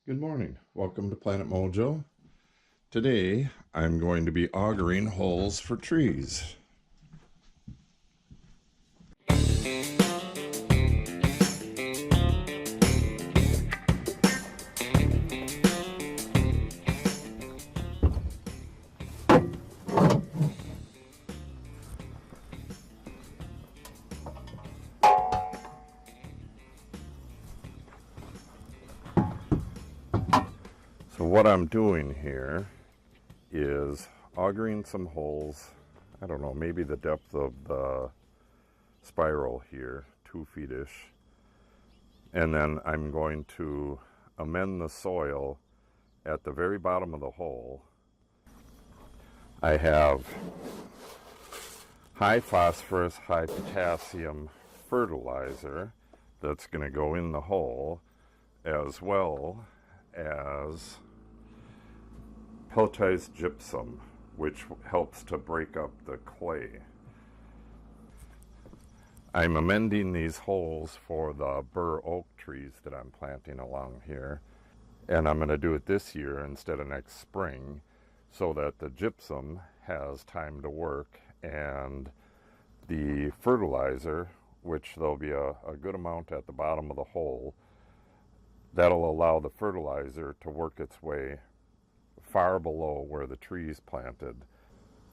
Good morning. Welcome to Planet Mojo. Today I'm going to be augering holes for trees. So what I'm doing here is augering some holes. I don't know, maybe the depth of the spiral here, 2 feet-ish. And then I'm going to amend the soil at the very bottom of the hole. I have high phosphorus, high potassium fertilizer that's going to go in the hole, as well as peletized gypsum, which helps to break up the clay. I'm amending these holes for the bur oak trees that I'm planting along here, and I'm going to do it this year instead of next spring so that the gypsum has time to work, and the fertilizer, which there'll be a good amount at the bottom of the hole, that'll allow the fertilizer to work its way far below where the tree's planted.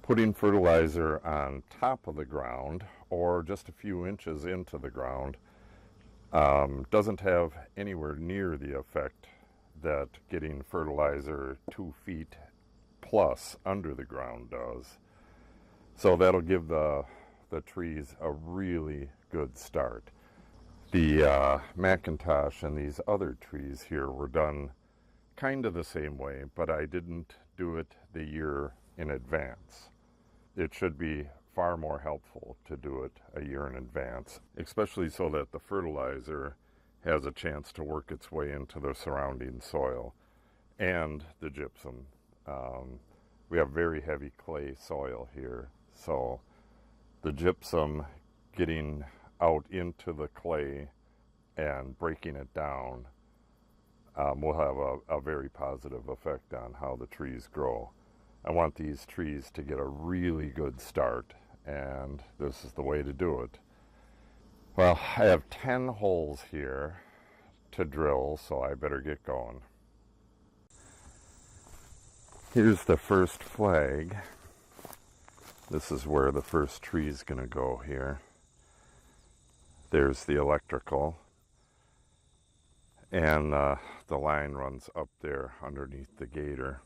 Putting fertilizer on top of the ground or just a few inches into the ground doesn't have anywhere near the effect that getting fertilizer 2 feet plus under the ground does. So that'll give the trees a really good start. The Macintosh and these other trees here were done kind of the same way, but I didn't do it the year in advance. It should be far more helpful to do it a year in advance, especially so that the fertilizer has a chance to work its way into the surrounding soil and the gypsum. We have very heavy clay soil here, so the gypsum getting out into the clay and breaking it down will have a very positive effect on how the trees grow. I want these trees to get a really good start, and this is the way to do it. Well, I have 10 holes here to drill, so I better get going. Here's the first flag. This is where the first tree is going to go here. There's the electrical, and the line runs up there underneath the gator.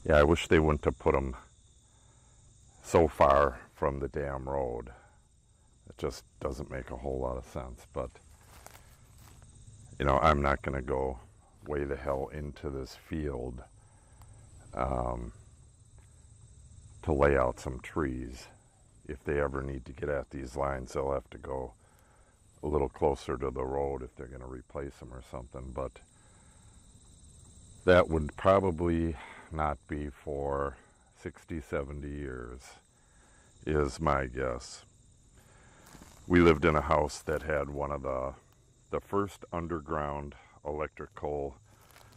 Yeah, I wish they wouldn't have put them so far from the damn road. It just doesn't make a whole lot of sense, but you know, I'm not going to go way the hell into this field to lay out some trees. If they ever need to get at these lines, they'll have to go a little closer to the road if they're going to replace them or something, but that would probably not be for 60, 70 years, is my guess. We lived in a house that had one of the first underground electrical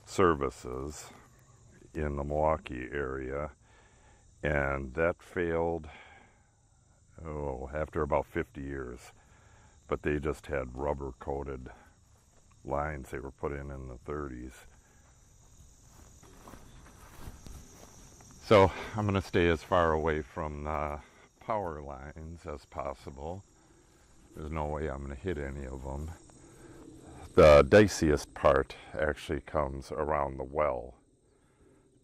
services in the Milwaukee area, and that failed after about 50 years. But they just had rubber coated lines they were put in the 30s. So I'm going to stay as far away from the power lines as possible. There's no way I'm going to hit any of them. The diciest part actually comes around the well,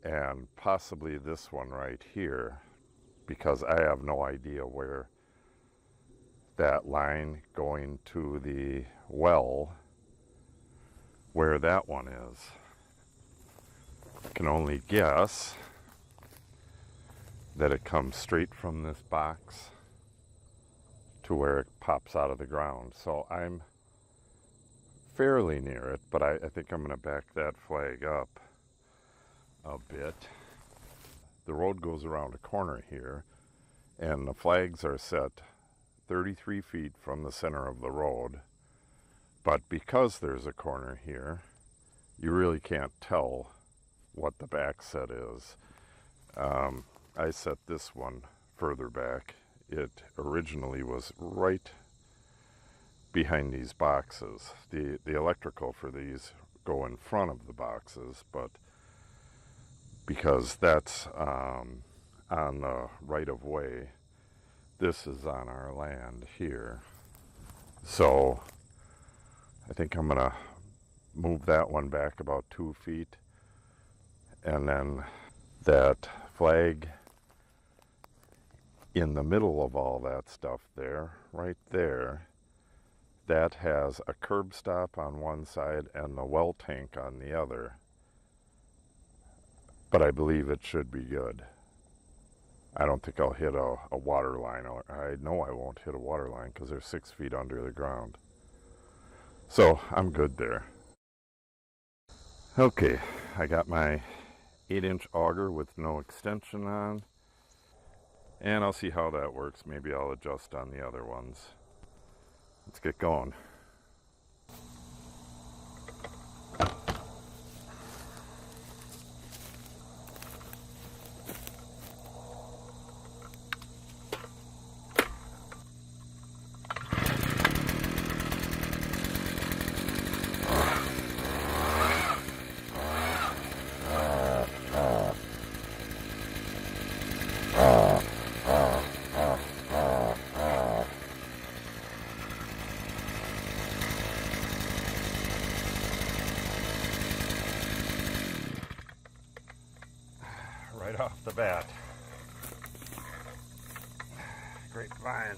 and possibly this one right here, because I have no idea where that line going to the well, where that one is. I can only guess that it comes straight from this box to where it pops out of the ground. So I'm fairly near it, but I think I'm going to back that flag up a bit. The road goes around a corner here, and the flags are set 33 feet from the center of the road But because there's a corner here, you really can't tell what the back set is. I set this one further back. It originally was right behind these boxes. The electrical for these go in front of the boxes, but because that's on the right-of-way, this is on our land here. So I think I'm gonna move that one back about 2 feet, and then that flag in the middle of all that stuff there, right there, that has a curb stop on one side and the well tank on the other. But I believe it should be good. I don't think I'll hit a water line. I know I won't hit a water line because they're 6 feet under the ground. So I'm good there. Okay, I got my 8-inch auger with no extension on, and I'll see how that works. Maybe I'll adjust on the other ones. Let's get going. Right off the bat. Grapevine.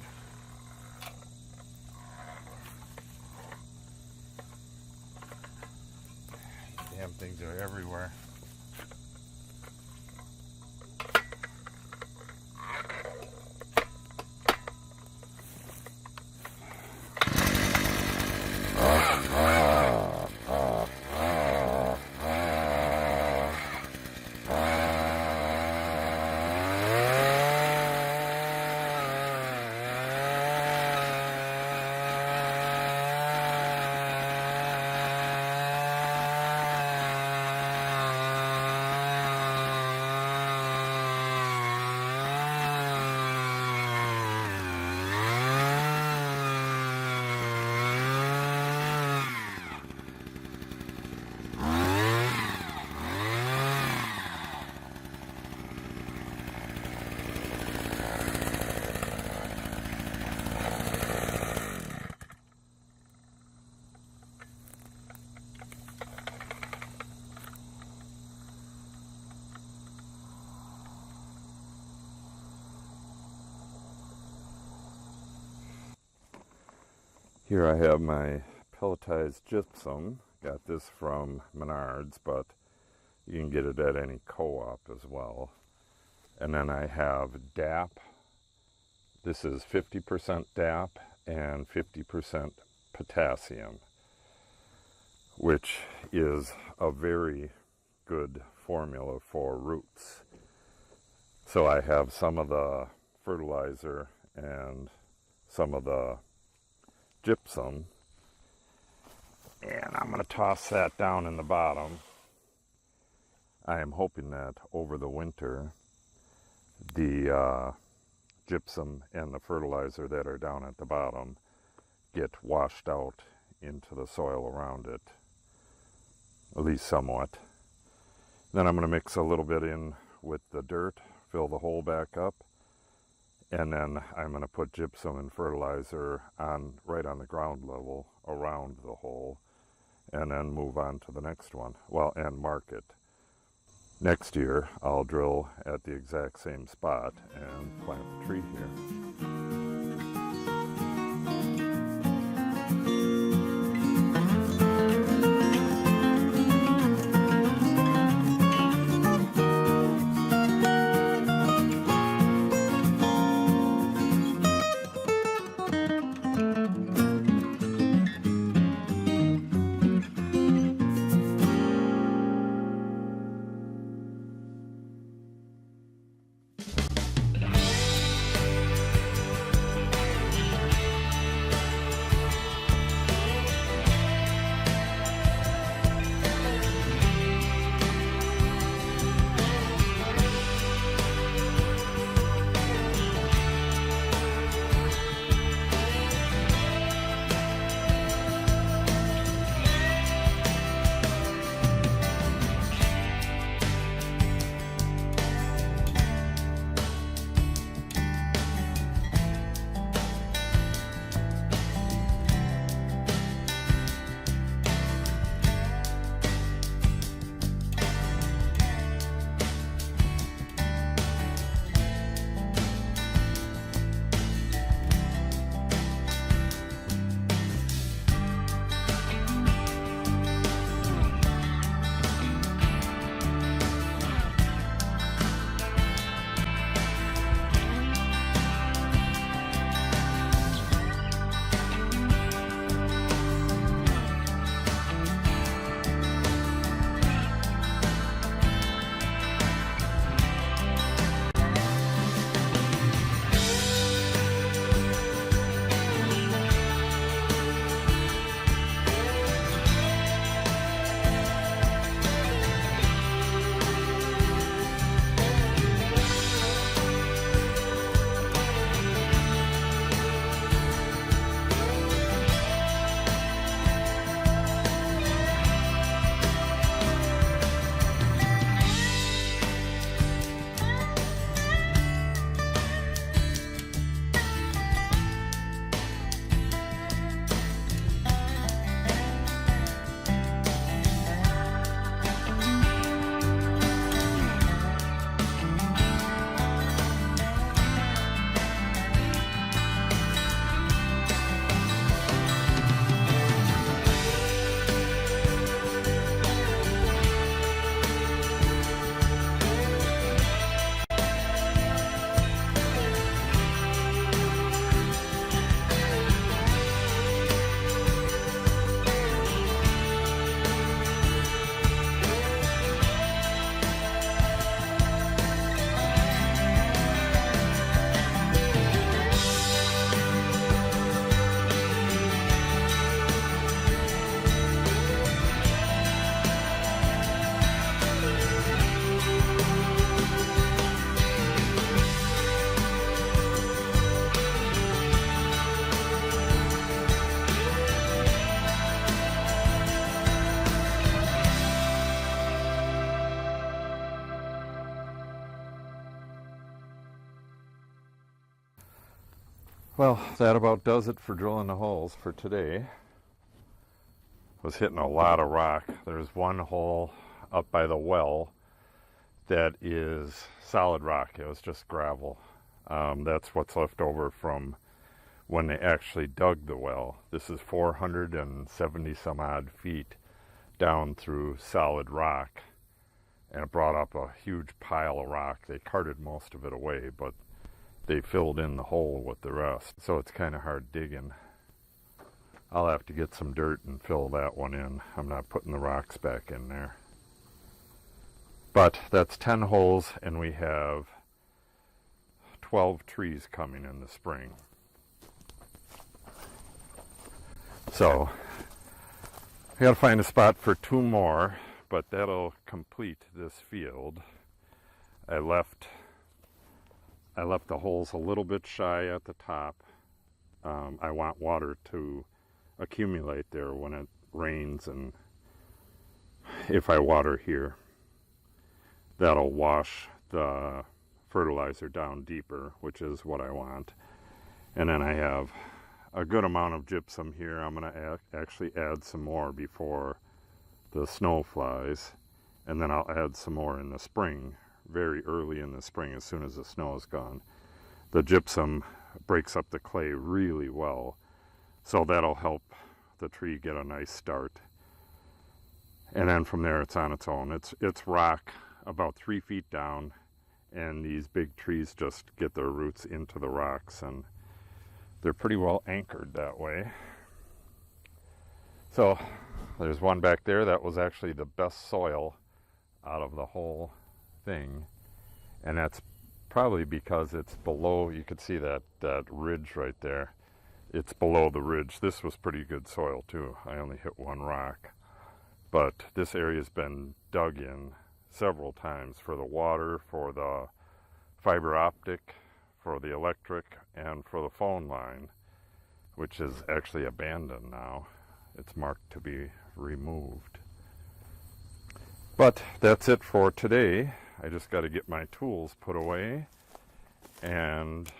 Damn things are everywhere. Here I have my peletized gypsum. Got this from Menards, but you can get it at any co-op as well. And then I have DAP. This is 50% DAP and 50% potassium, which is a very good formula for roots. So I have some of the fertilizer and some of the gypsum, and I'm going to toss that down in the bottom. I am hoping that over the winter the gypsum and the fertilizer that are down at the bottom get washed out into the soil around it, at least somewhat. Then I'm going to mix a little bit in with the dirt, fill the hole back up, and then I'm going to put gypsum and fertilizer on right on the ground level around the hole, and then move on to the next one. Well, and mark it. Next year I'll drill at the exact same spot and plant the tree here. Well, that about does it for drilling the holes for today. Was hitting a lot of rock. There's one hole up by the well that is solid rock. It was just gravel. That's what's left over from when they actually dug the well. This is 470 some odd feet down through solid rock, and it brought up a huge pile of rock. They carted most of it away, but they filled in the hole with the rest, so it's kind of hard digging. I'll have to get some dirt and fill that one in. I'm not putting the rocks back in there. But that's 10 holes, and we have 12 trees coming in the spring. So I gotta find a spot for 2 more, but that'll complete this field. I left the holes a little bit shy at the top. I want water to accumulate there when it rains, and if I water here, that'll wash the fertilizer down deeper, which is what I want. And then I have a good amount of gypsum here. I'm going to actually add some more before the snow flies, and then I'll add some more in the spring, very early in the spring, as soon as the snow is gone. The gypsum breaks up the clay really well, so that'll help the tree get a nice start. And then from there it's on its own. It's rock about 3 feet down, and these big trees just get their roots into the rocks, and they're pretty well anchored that way. So there's one back there that was actually the best soil out of the whole thing, and that's probably because it's below. You could see that ridge right there. It's below the ridge. This was pretty good soil too. I only hit one rock, but this area's been dug in several times for the water, for the fiber optic, for the electric, and for the phone line, which is actually abandoned now. It's marked to be removed. But that's it for today. I just got to get my tools put away and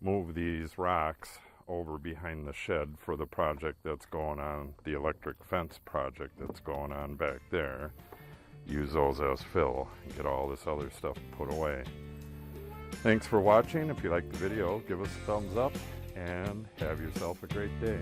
move these rocks over behind the shed for the project that's going on, the electric fence project that's going on back there. Use those as fill and get all this other stuff put away. Thanks for watching. If you liked the video, give us a thumbs up and have yourself a great day.